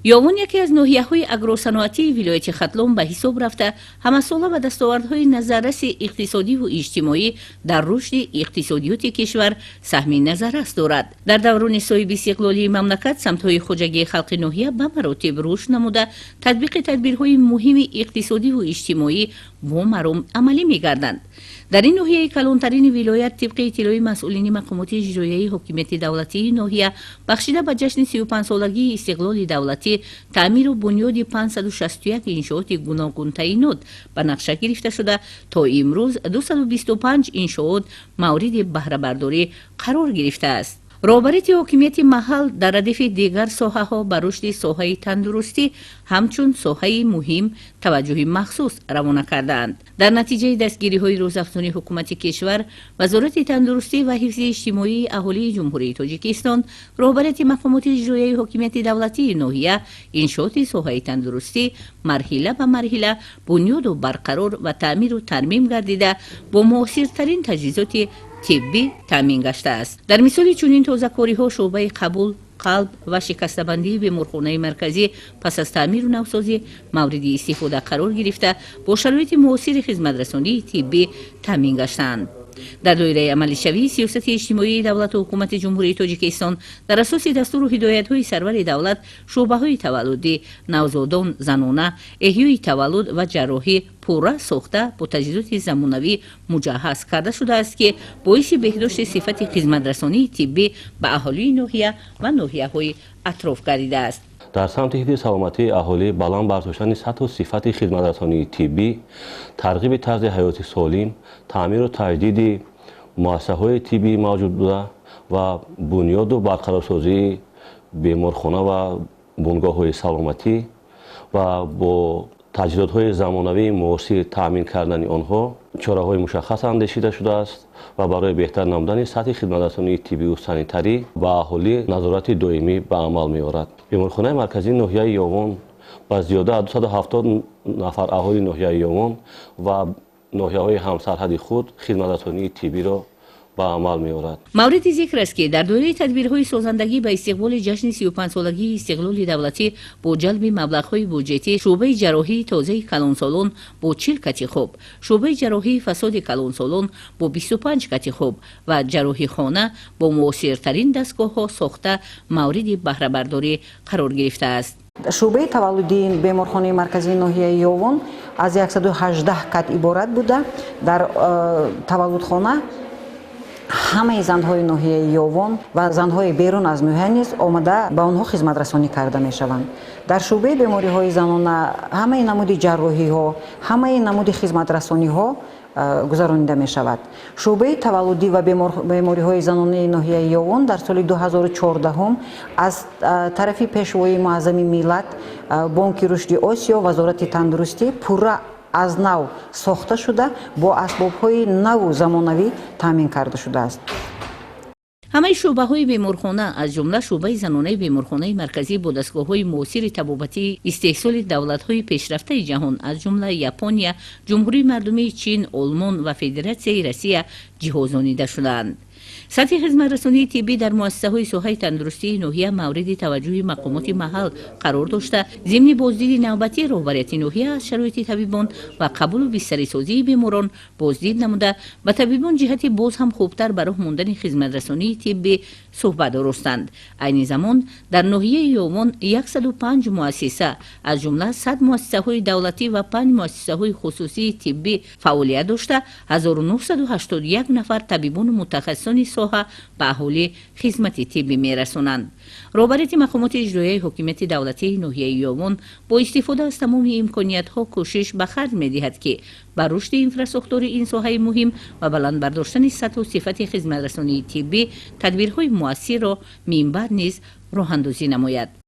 یوون یکی از ناحیه‌های اگروصنعتی ولایت ختلون به حساب رفته همساله و دستاوردهای نظررس اقتصادی و اجتماعی در رشد اقتصادیات کشور سهم نظررس دارد. در دوران صاحب استقلالی مملکت سمت‌های خواجگی خلق ناحیه به مراتب رشد نموده تطبیق تدبیرهای مهم اقتصادی و اجتماعی و مرام عملی می‌گردند. در این ناحیه کلانترین ولایت طبق اطلاع مسئولین مقامات اجرایی حکومت دولتی ناحیه بخشیده به جشن 35 سالگی استقلال دولتی تعمیر و بنیاد 561 انشاءات گوناگون تعینات به نقشه گرفته شده تا امروز 225 انشاءات مورد بهره برداری قرار گرفته است. رهبری حکومت محل در ردیف دیگر ساحه‌ها به رشد ساحه تندرستی همچون ساحه مهم توجه مخصوص روانه کردند. در نتیجه دستگیری‌های روزافزون حکومت کشور، وزارت تندرستی و حفظ اجتماعی اهالی جمهوری تاجیکستان، رهبری مقامات اجرایی حکومت دولتی ناحیه انشاءات ساحه تندرستی مرحله به مرحله بنیاد و برقرار و تعمیر و ترمیم گردیده با موثرترین تجهیزات طبی تامین گشته است. در مثال چنین تازه‌کاری‌ها شعبه قبول، قلب و شکسته‌بندی بیمارخانه مرکزی پس از تعمیر و نوسازی مورد استفاده قرار گرفته با شرایط معاصر خدمت‌رسانی طبی تامین گشتند. در دایره عملی شوی سیاست اجتماعی دولت و حکومت جمهوری تاجیکستان در اساس دستور و هدایت‌های سرور دولت شعبه‌های تولدی، نوزادان، زنانه، احیای تولد و جراحی پوره ساخته با تجهیزات زمانوی مجهز کرده شده است که باعث بهداشت صفت خدمت‌رسانی طبی به اهالی ناحیه و ناحیه‌های اطراف گردیده است. در سمت حفظ سلامتی اهالی بلند برداشتن سطح و صفت خدمت‌رسانی طبی، ترغیب طرز حیات سالم، تعمیر و تجدید مؤسسه‌های طبی موجود بوده و بنیاد و برقرارسازی بیمارخانه و بنگاه‌های سلامتی و با تجهیزات‌های زمانوی معاصر تأمین کردن آنها چاره‌های مشخص اندیشیده شده است و برای بهتر نمودن سطح خدمت‌رسانی طبی و سانیتری و اهالی نظارت دائمی به عمل می‌آورد. بیمارخانه مرکزی ناحیه یوون با زیاده 270 نفر اهالی ناحیه یوون و ناحیه‌های همسرحد خود خدمت‌رسانی طبی را به عمل می‌آورد. مورد ذکر است که در دوره تدبیرهای سازندگی به استقبال جشن 35 سالگی استقلال دولتی با جلب مبلغ‌های بودجتی شعبه جراحی تازه کلان سالن با 40 کت خوب، شعبه جراحی فساد کلان سالن با 25 کت خوب و جراحی خانه با موثرترین دستگاه‌ها ساخته مورد بهره برداری قرار گرفته است. شعبه تولدی بیمارخانه مرکزی ناحیه یوون از 118 کت عبارت بوده. در تولدخانه همه زنهای ناحیه یوون و زنهای بیرون از ناحیه نیز آمده به آنها خدمت رسانی کرده می شوند. در شعبه بیماری های زنانه همه نمود جراحی ها، همه نمود خدمت رسانی ها گذرانیده می شود. شعبه تولدی و بیماری های زنانه ناحیه یوون در سال 2014 از طرف پیشوای معظم ملت، بانک رشد آسیا، وزارت تندرستی پوره از نو ساخته شده با اسباب‌های نو و زمانوی تامین کرده شده است. همه شعبه‌های بیمارخانه از جمله شعبه زنانه بیمارخانه مرکزی با دستگاه‌های معاصر طبابتی استحصال دولت‌های پیشرفته جهان از جمله ژاپنیا، جمهوری مردمی چین، آلمان و فدراسیون روسیه جهازانیده شدند. سطح خدمت‌رسانی طبی در مؤسسه‌های ساحه تندرستی ناحیه مورد توجه مقامات محل قرار داشته، ضمن بازدید نوبتی رهبریت ناحیه از شرایط طبیبان و قبول و بسترسازی بیماران بازدید نموده به طبیبان جهت باز هم خوبتر به راه ماندن خدمت‌رسانی طبی صحبت درستند. عین زمان در ناحیه یوون 105 مؤسسه از جمله 100 مؤسسه‌های دولتی و 5 مؤسسه‌های خصوصی طبی فعالیت داشته 1981 نفر طبیبان متخصصان ساحه به اهالی خدمت طبی میرسونند. رهبری مقامات اجرایی حکومت دولتی ناحیه یوون با استفاده از تمام امکانیت‌ها کوشش به خرج می‌دهد که بر رشد اینفراستراکچور این ساحه مهم و بلند برداشتن سطح و صفت خدمت‌رسانی طبی تدبیرهای مؤثر را منبع نیز راه‌اندازی نماید.